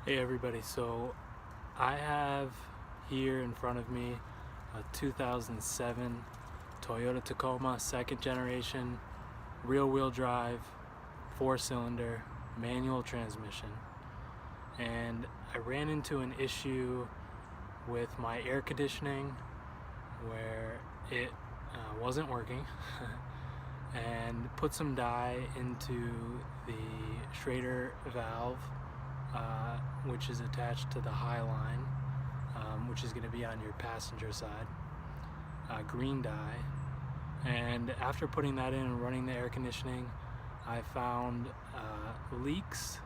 Hey everybody, so I have here in front of me a 2007 Toyota Tacoma second generation rear wheel drive 4-cylinder manual transmission, and I ran into an issue with my air conditioning where it wasn't working and put some dye into the Schrader valve, which is attached to the high line, which is going to be on your passenger side, green dye. And after putting that in and running the air conditioning, I found leaks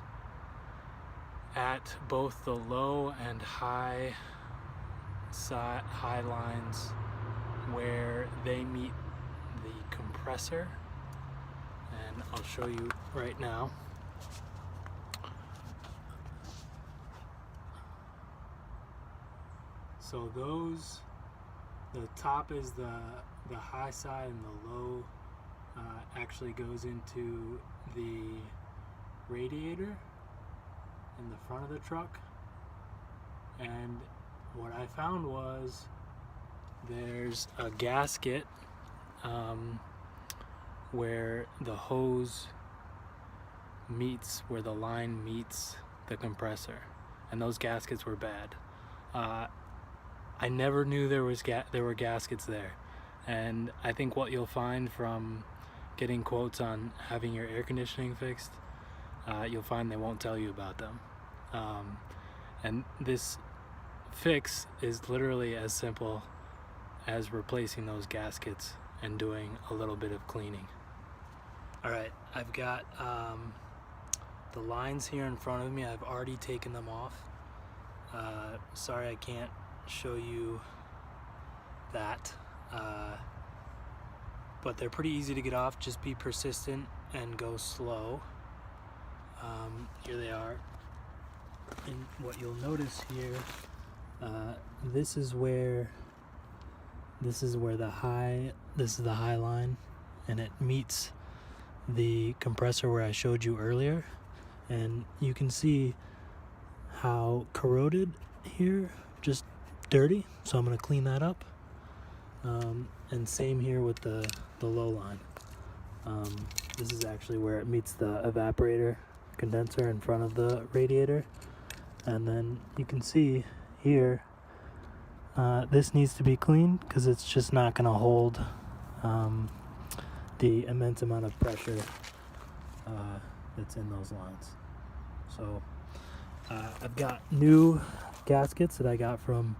at both the low and high lines where they meet the compressor, and I'll show you right now. So those, the top is the high side, and the low actually goes into the radiator in the front of the truck. And what I found was there's a gasket where the hose meets, where the line meets the compressor, and those gaskets were bad. I never knew there were gaskets there, and I think what you'll find from getting quotes on having your air conditioning fixed, you'll find they won't tell you about them. And this fix is literally as simple as replacing those gaskets and doing a little bit of cleaning. Alright, I've got the lines here in front of me. I've already taken them off. Sorry I can't show you that, but they're pretty easy to get off. Just be persistent and go slow. Here they are, and what you'll notice here, this is the high line, and it meets the compressor where I showed you earlier, and you can see how corroded here, just dirty. So I'm going to clean that up, and same here with the low line. This is actually where it meets the evaporator condenser in front of the radiator, and then you can see here, this needs to be cleaned because it's just not going to hold the immense amount of pressure that's in those lines. So I've got new gaskets that I got from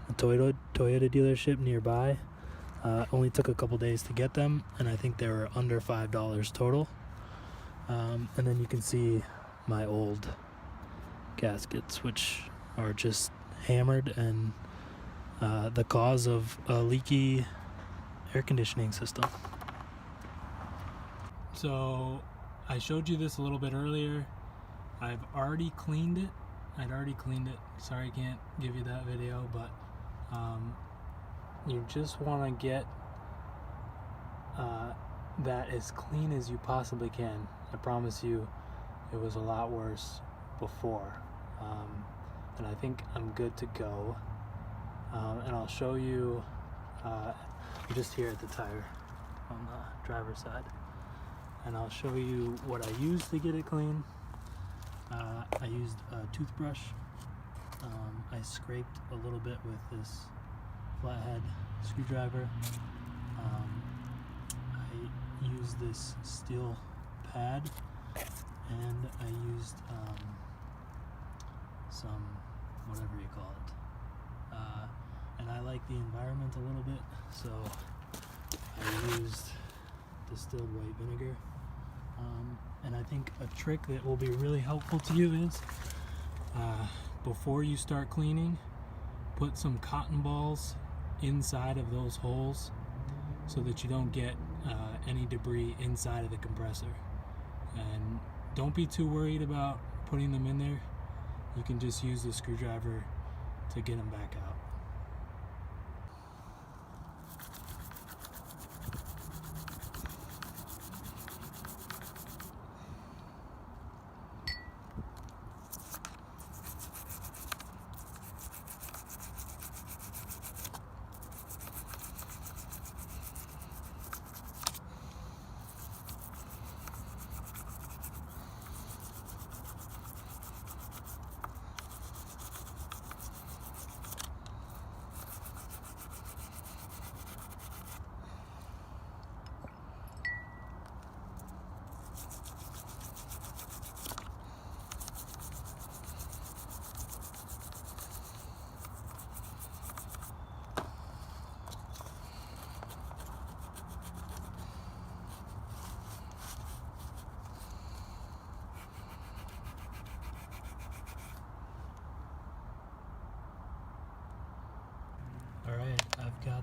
a Toyota dealership nearby. Only took a couple days to get them, and I think they were under $5 total. And then you can see my old gaskets, which are just hammered and the cause of a leaky air conditioning system. So I showed you this a little bit earlier. I'd already cleaned it. Sorry I can't give you that video, but you just want to get that as clean as you possibly can. I promise you it was a lot worse before, and I think I'm good to go. And I'll show you, I'm just here at the tire on the driver's side, and I'll show you what I used to get it clean. I used a toothbrush. I scraped a little bit with this flathead screwdriver. I used this steel pad, and I used some, whatever you call it. And I like the environment a little bit, so I used distilled white vinegar. And I think a trick that will be really helpful to you is, before you start cleaning, put some cotton balls inside of those holes so that you don't get any debris inside of the compressor. And don't be too worried about putting them in there. You can just use the screwdriver to get them back out.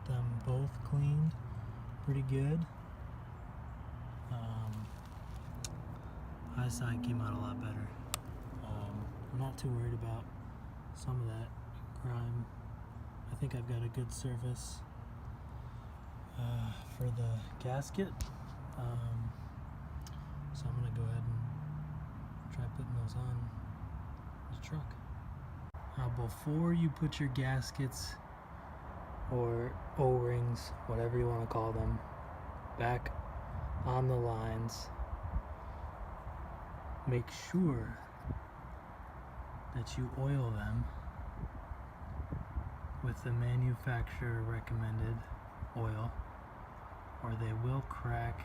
got them both cleaned pretty good. Eyesight came out a lot better. I'm not too worried about some of that grime. I think I've got a good surface for the gasket. So I'm gonna go ahead and try putting those on the truck. Now before you put your gaskets or O-rings, whatever you want to call them, back on the lines, make sure that you oil them with the manufacturer recommended oil, or they will crack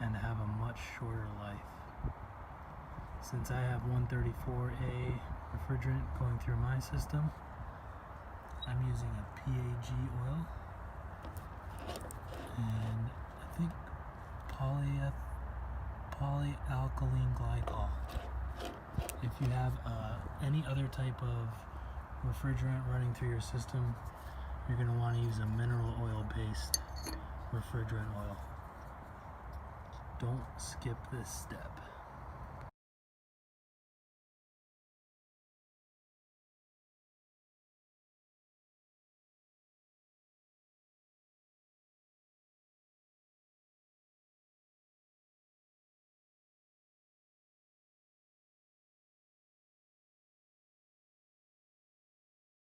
and have a much shorter life. Since I have 134A refrigerant going through my system, I'm using a PAG oil, and I think polyalkylene glycol. If you have any other type of refrigerant running through your system, you're going to want to use a mineral oil based refrigerant oil. Don't skip this step.